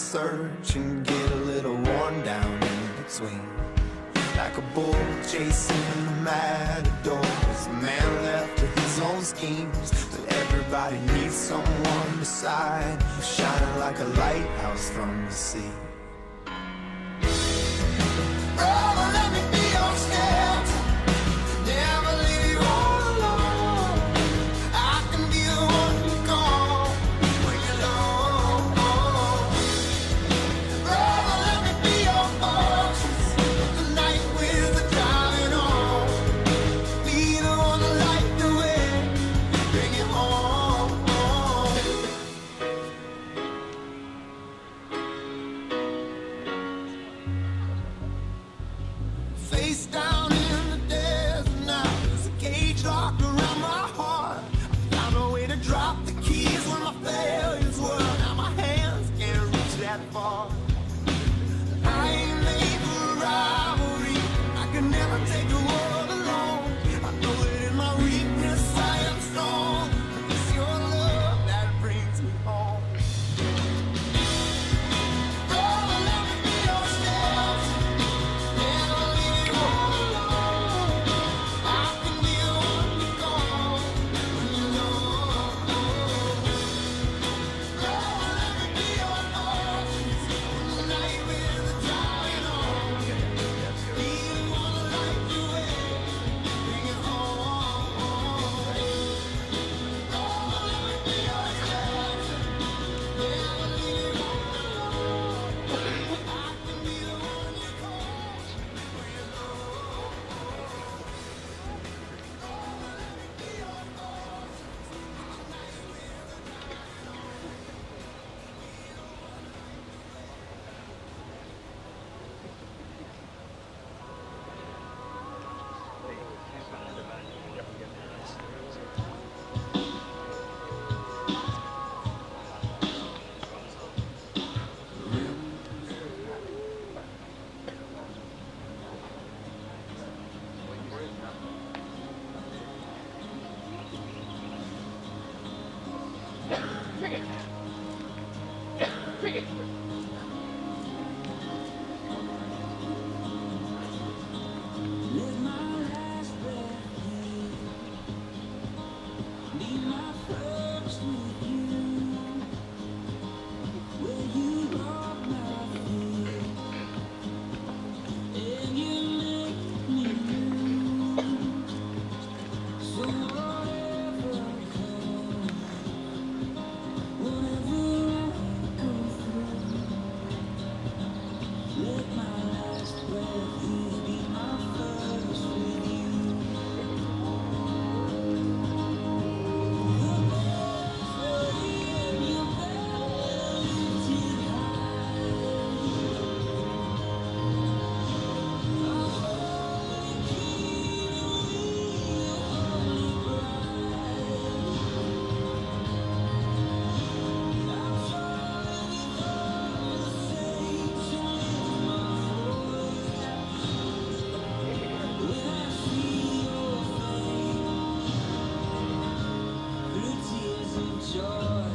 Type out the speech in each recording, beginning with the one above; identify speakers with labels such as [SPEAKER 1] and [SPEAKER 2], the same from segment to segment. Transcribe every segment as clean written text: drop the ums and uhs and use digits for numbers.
[SPEAKER 1] search and get a little worn down in between. Like a bull chasing the matadors, a man left to his own schemes. But everybody needs someone beside, shining like a lighthouse from the sea. Oh, let me be your shelter, never leave you all alone. I can be the one you call when you're alone. Oh, let me be your fortress, the night with the driving on. Be the one to light the way, bring it home. Face down in the desert now, there's a cage locked around my heart. I found a way to drop the keys when my failures were. Now my hands can't reach that far. I ain't made for rivalry, I can never take the world alone. I know that in my weakness I am strong. It's your love that brings me home. Oh, let me be your shelter, never leave you all alone. I can be the one you call when you're alone. Oh, let me be your fortress, the night with the driving on. Be the one to light the way, bring it home. Oh, let me be your shelter, never leave you all alone. I can be the one you call when you're alone.
[SPEAKER 2] Live my last breath here. Leave my first with you. Where you brought my fear, and you make me new. So whatever comes, whatever I go through, let my last breath here be my first with you. The bells in your bell lifted high, a holy king, a holy bride. I'm sorry for the saints who lift my voice. When I see your face through tears of joy.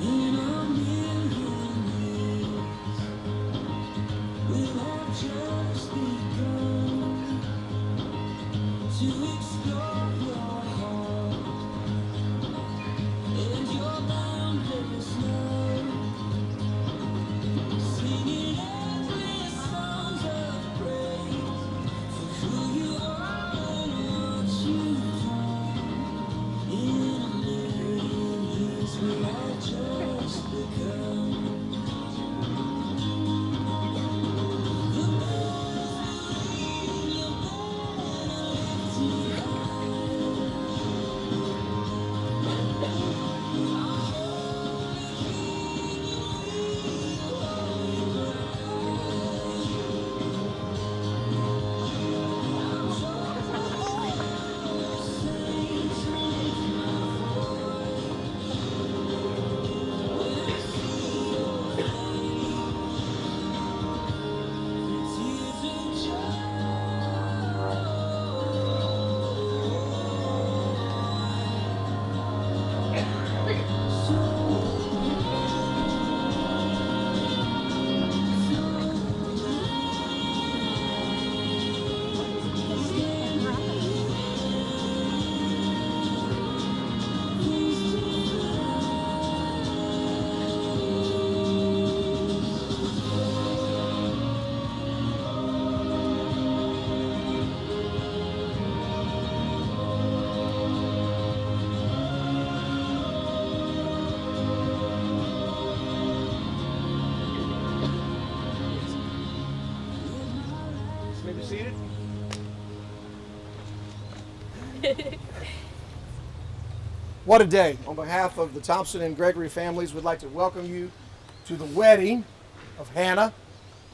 [SPEAKER 2] In a million years, we'll have just begun to explore your heart and your boundless love, singing endless songs of praise for who you are and what you've done. In a million years, we'll have just begun. The bells in your bell lifted high.
[SPEAKER 3] may be seated. What a day. On behalf of the Thompson and Gregory families, we'd like to welcome you to the wedding of Hannah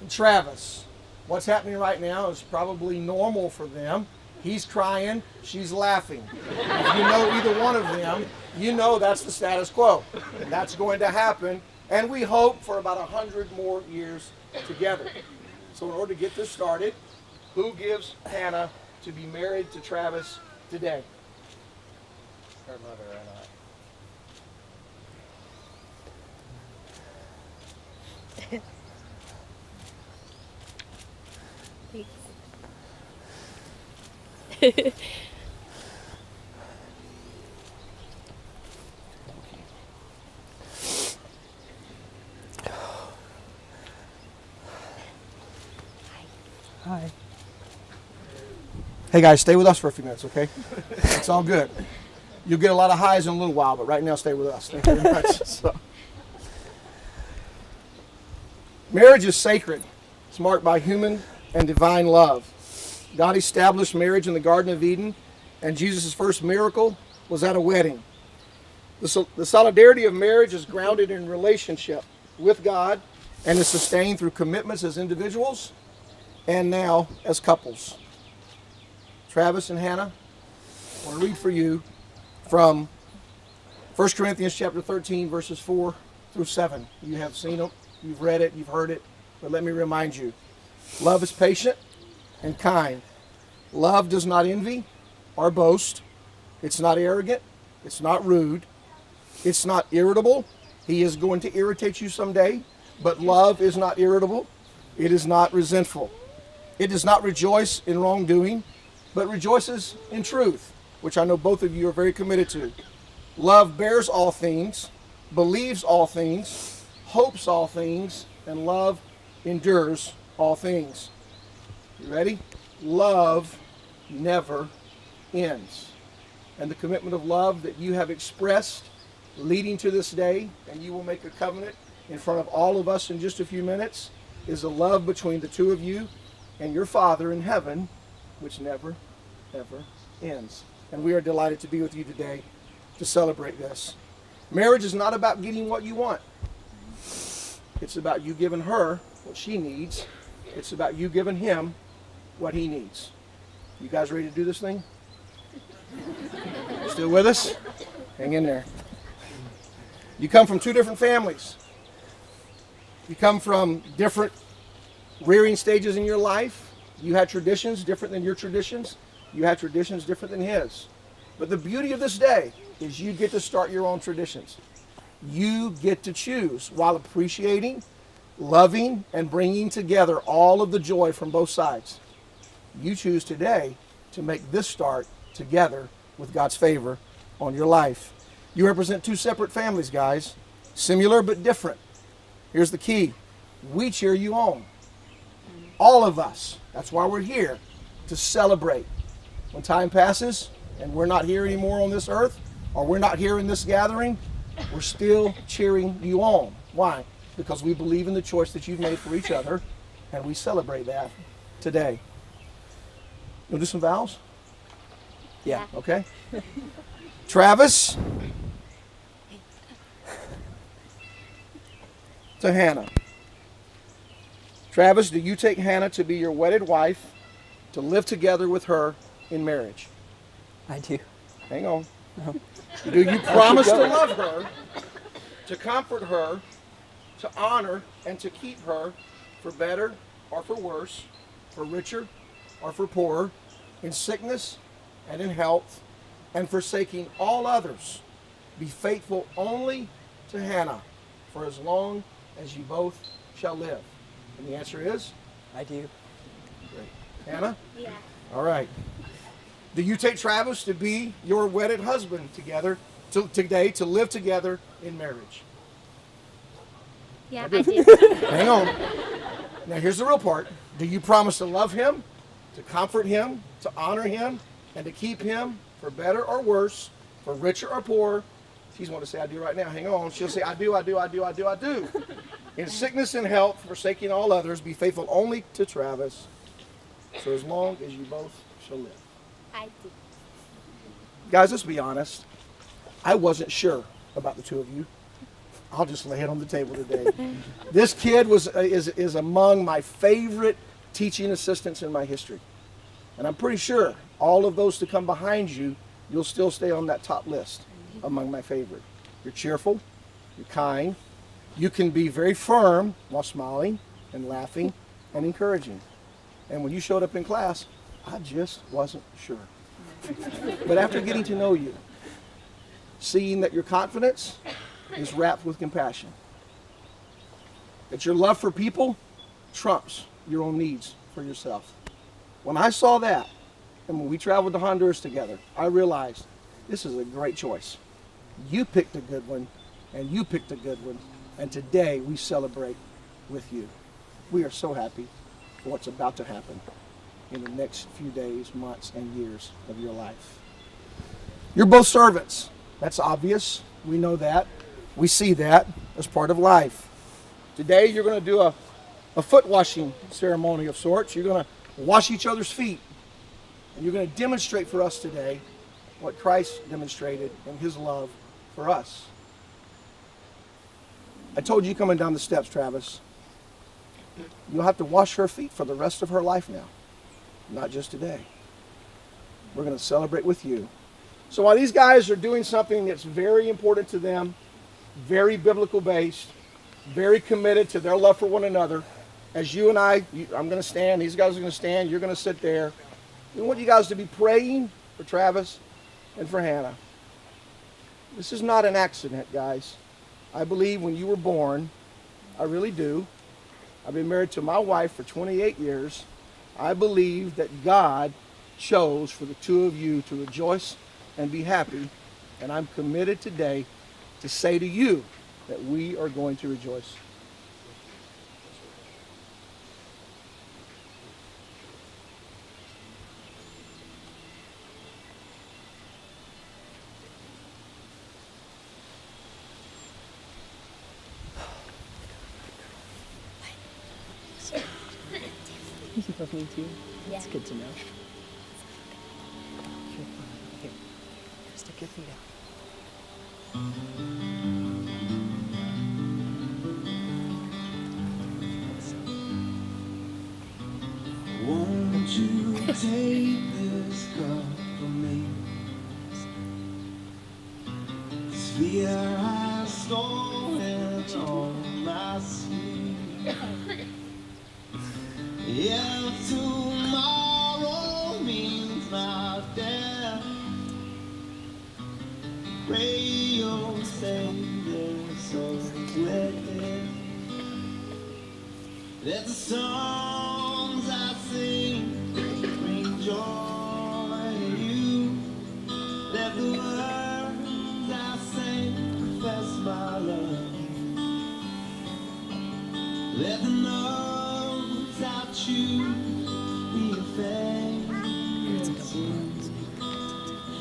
[SPEAKER 3] and Travis. What's happening right now is probably normal for them. He's crying, she's laughing. If you know either one of them, you know that's the status quo. And that's going to happen, and we hope for about 100 more years together. So in order to get this started, who gives Hannah to be married to Travis today? Her mother and I.
[SPEAKER 4] Hi.
[SPEAKER 3] Hey guys, stay with us for a few minutes, okay? It's all good. You'll get a lot of highs in a little while, but right now stay with us. Thank you very much. So, marriage is sacred. It's marked by human and divine love. God established marriage in the Garden of Eden, and Jesus' first miracle was at a wedding. The solidarity of marriage is grounded in relationship with God and is sustained through commitments as individuals and now as couples. Travis and Hannah, I want to read for you from 1 Corinthians chapter 13, verses 4 through 7. You have seen it, you've read it, you've heard it, but let me remind you. Love is patient and kind. Love does not envy or boast. It's not arrogant. It's not rude. It's not irritable. He is going to irritate you someday, but love is not irritable. It is not resentful. It does not rejoice in wrongdoing, but rejoices in truth, which I know both of you are very committed to. Love bears all things, believes all things, hopes all things, and love endures all things. You ready? Love never ends. And the commitment of love that you have expressed leading to this day, and you will make a covenant in front of all of us in just a few minutes, is the love between the two of you and your Father in heaven, which never, ever ends. And we are delighted to be with you today to celebrate this. Marriage is not about getting what you want. It's about you giving her what she needs. It's about you giving him what he needs. You guys ready to do this thing? Still with us? Hang in there. You come from two different families. You come from different rearing stages in your life. You had traditions different than your traditions. You had traditions different than his. But the beauty of this day is you get to start your own traditions. You get to choose while appreciating, loving, and bringing together all of the joy from both sides. You choose today to make this start together with God's favor on your life. You represent two separate families, guys. Similar but different. Here's the key. We cheer you on. All of us. That's why we're here, to celebrate. When time passes and we're not here anymore on this earth, or we're not here in this gathering, we're still cheering you on. Why? Because we believe in the choice that you've made for each other, and we celebrate that today. You'll do some vows? Yeah, okay. Travis to Hannah. Travis, do you take Hannah to be your wedded wife, to live together with her in marriage?
[SPEAKER 4] I do.
[SPEAKER 3] Hang on. No. Do you promise to love her, to comfort her, to honor and to keep her for better or for worse, for richer or for poorer, in sickness and in health, and forsaking all others, be faithful only to Hannah for as long as you both shall live? And the answer is?
[SPEAKER 4] I do.
[SPEAKER 3] Great. Hannah?
[SPEAKER 5] Yeah.
[SPEAKER 3] All right. Do you take Travis to be your wedded husband together today, to live together in marriage?
[SPEAKER 5] Yeah, I do.
[SPEAKER 3] Hang on. Now here's the real part. Do you promise to love him, to comfort him, to honor him, and to keep him for better or worse, for richer or poorer? She's going to say, I do right now. Hang on. She'll say, I do, I do, I do, I do, I do. In sickness and health, forsaking all others, be faithful only to Travis So as long as you both shall live.
[SPEAKER 5] I do.
[SPEAKER 3] Guys, let's be honest. I wasn't sure about the two of you. I'll just lay it on the table today. This kid is among my favorite teaching assistants in my history. And I'm pretty sure all of those to come behind you, you'll still stay on that top list among my favorite. You're cheerful, you're kind, you can be very firm while smiling and laughing and encouraging. And when you showed up in class, I just wasn't sure. But after getting to know you, seeing that your confidence is wrapped with compassion, that your love for people trumps your own needs for yourself. When I saw that, and when we traveled to Honduras together, I realized this is a great choice. You picked a good one, and you picked a good one, and today we celebrate with you. We are so happy for what's about to happen in the next few days, months, and years of your life. You're both servants. That's obvious. We know that. We see that as part of life. Today you're going to do a foot washing ceremony of sorts. You're going to wash each other's feet. And you're going to demonstrate for us today what Christ demonstrated in his love for us. I told you coming down the steps, Travis, you'll have to wash her feet for the rest of her life now, not just today. We're going to celebrate with you. So while these guys are doing something that's very important to them, very biblical based, very committed to their love for one another, as you and I'm going to stand, these guys are going to stand, you're going to sit there. We want you guys to be praying for Travis and for Hannah. This is not an accident, guys. I believe when you were born, I really do. I've been married to my wife for 28 years. I believe that God chose for the two of you to rejoice and be happy. And I'm committed today to say to you that we are going to rejoice.
[SPEAKER 4] You love me too.
[SPEAKER 5] Yeah.
[SPEAKER 4] It's good to know. You're fine. Here, stick your feet out.
[SPEAKER 1] Won't you take this cup from me? This fear has stolen all my sleep. If tomorrow means my death, pray you'll stay there so with it. Let the songs I sing bring joy to you. Let the words I sing confess my love. Let the notes I choose be a favorite tune.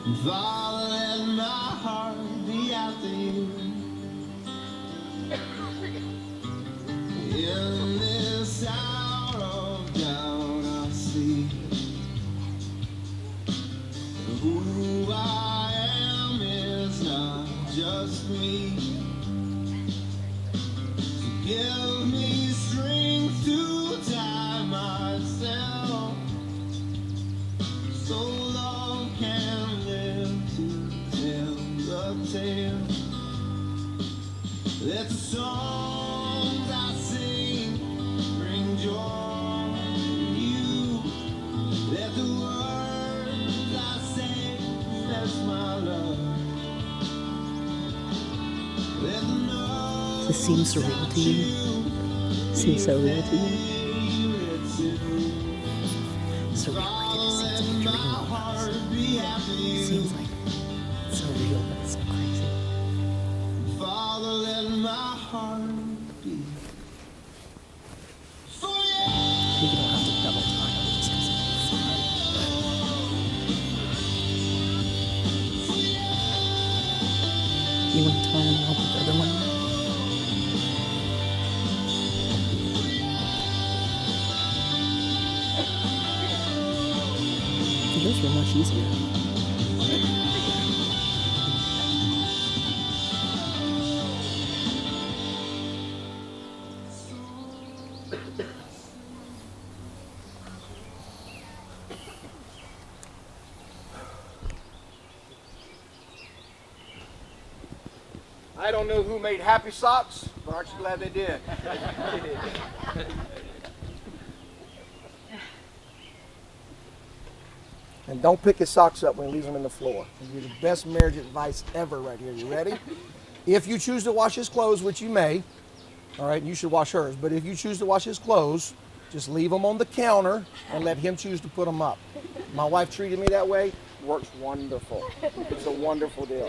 [SPEAKER 1] And Father, let my heart be after you. In this hour of doubt, I see who I am is not just me. So give me strength to tie myself, so long can live to tell the tale. Let the songs I sing bring joy to you. Let the words I say confess my love. Let the notes
[SPEAKER 4] Does this seem surreal to you? Seems so real to you? Surreal like it just seems like a dream almost. It seems like it's so real, but it's so crazy.
[SPEAKER 1] Father, let my heart beat for you.
[SPEAKER 4] We don't have to double time it just because it's fun. You want to time and help with the other one? Those were much easier.
[SPEAKER 3] I don't know who made happy socks, but aren't you glad they did? And don't pick his socks up when he leaves them in the floor. This is the best marriage advice ever right here. You ready? If you choose to wash his clothes, which you may, all right, you should wash hers. But if you choose to wash his clothes, just leave them on the counter and let him choose to put them up. My wife treated me that way. Works wonderful. It's a wonderful deal.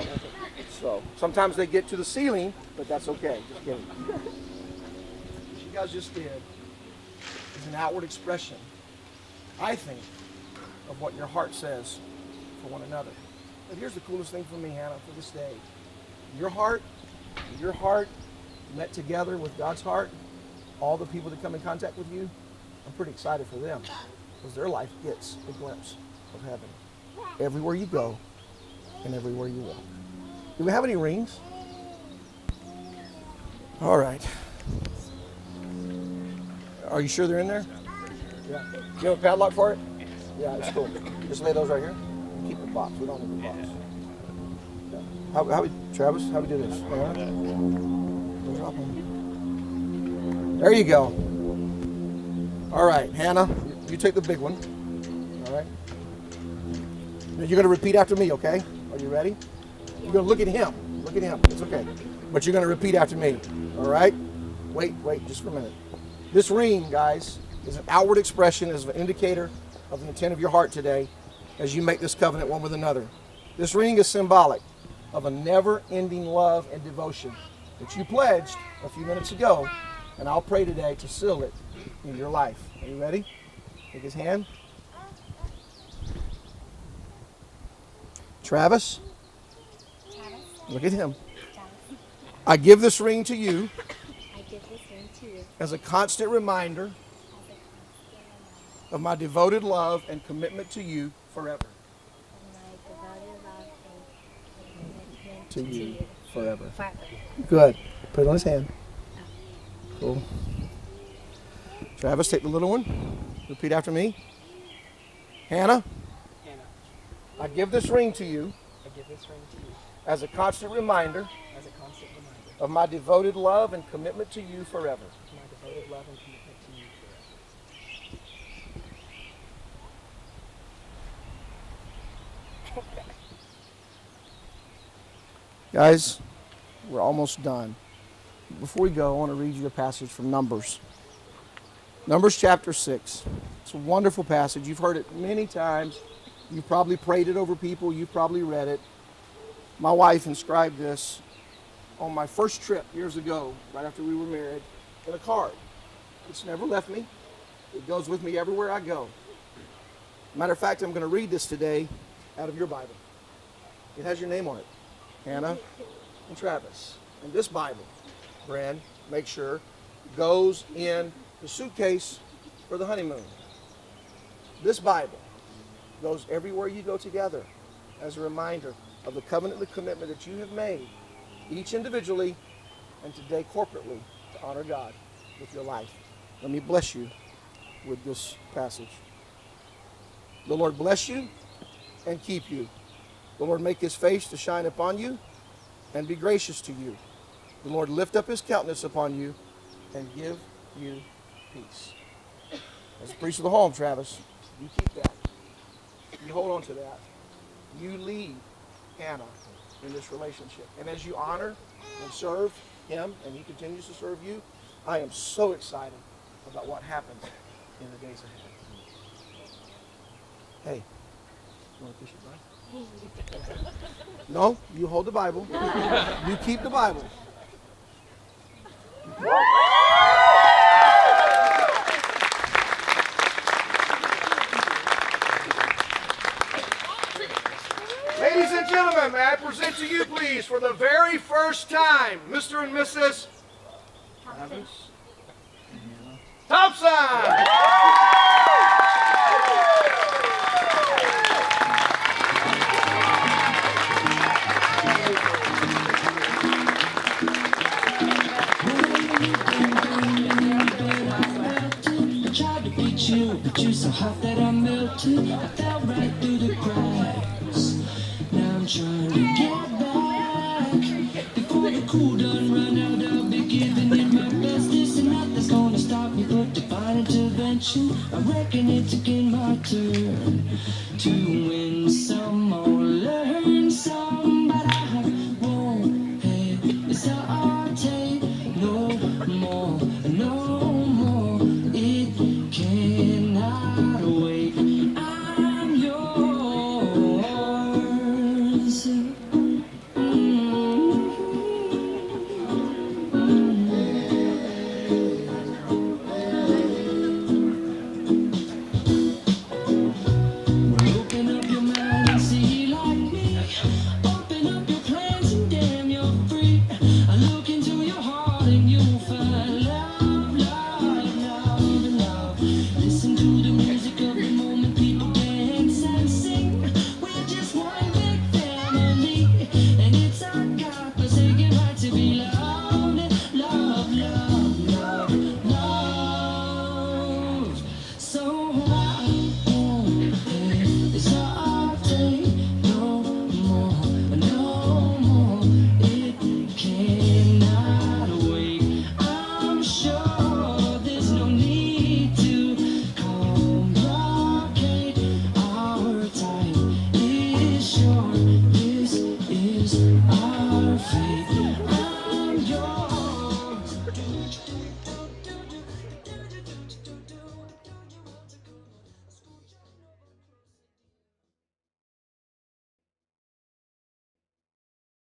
[SPEAKER 3] So sometimes they get to the ceiling, but that's okay. Just kidding. What you guys just did is an outward expression, I think, of what your heart says for one another. But here's the coolest thing for me, Hannah, for this day. Your heart met together with God's heart, all the people that come in contact with you, I'm pretty excited for them because their life gets a glimpse of heaven everywhere you go and everywhere you walk. Do we have any rings? All right. Are you sure they're in there? Yeah. Do you have a padlock for it? Yeah, it's cool. Just lay those right here. Keep the box. We don't need the box. Yeah. How we, Travis? How we do this? All right. Drop them. There you go. All right, Hannah, you take the big one. All right. You're going to repeat after me, okay? Are you ready? You're going to look at him. Look at him. It's okay. But you're going to repeat after me. All right? Wait, just for a minute. This ring, guys, is an outward expression, is an indicator of the intent of your heart today as you make this covenant one with another. This ring is symbolic of a never-ending love and devotion that you pledged a few minutes ago, and I'll pray today to seal it in your life. Are you ready? Take his hand. Travis, look at him. I give this ring to you
[SPEAKER 5] I give this ring to you
[SPEAKER 3] as a constant reminder of my devoted love and commitment to you forever.
[SPEAKER 5] of my devoted love and commitment
[SPEAKER 3] To you forever.
[SPEAKER 5] forever.
[SPEAKER 3] Good. Put it on his hand. Cool. Travis, take the little one. Repeat after me. Hannah, I give this ring to you
[SPEAKER 6] I give this ring to you
[SPEAKER 3] as a constant reminder
[SPEAKER 6] as a constant reminder
[SPEAKER 3] of my devoted love and commitment to you forever.
[SPEAKER 6] of my devoted love and commitment to you forever.
[SPEAKER 3] Guys, we're almost done. Before we go, I want to read you a passage from Numbers. Numbers chapter 6. It's a wonderful passage. You've heard it many times. You've probably prayed it over people. You've probably read it. My wife inscribed this on my first trip years ago, right after we were married, in a card. It's never left me. It goes with me everywhere I go. Matter of fact, I'm going to read this today out of your Bible. It has your name on it. Hannah and Travis. And this Bible, Brand, make sure, goes in the suitcase for the honeymoon. This Bible goes everywhere you go together as a reminder of the covenant and the commitment that you have made, each individually and today corporately, to honor God with your life. Let me bless you with this passage. The Lord bless you and keep you. The Lord make his face to shine upon you and be gracious to you. The Lord lift up his countenance upon you and give you peace. As a priest of the home, Travis, you keep that. You hold on to that. You lead Hannah in this relationship. And as you honor and serve him and he continues to serve you, I am so excited about what happens in the days ahead. Hey, you want to kiss your bride? No, you hold the Bible. You keep the Bible. Ladies and gentlemen, may I present to you, please, for the very first time, Mr. and Mrs. Thompson!
[SPEAKER 2] so hot that I melted. I fell right through the cracks. Now I'm trying to get back. Before the cool done run out, I'll be giving it my best. This and nothing's gonna stop me but divine intervention. I reckon it's again my turn to win some or learn some, but I won't hesitate no more, no more. It cannot wait. I'm yours. Open up your mind and see like me. Open up your plans and damn, you're free. I look into your heart and you'll find love, love, love, love. Listen to the music of the moment, people dance and sing. We're just one big family, and it's our God-forsaken right to be loved. Love, love, love, love. So I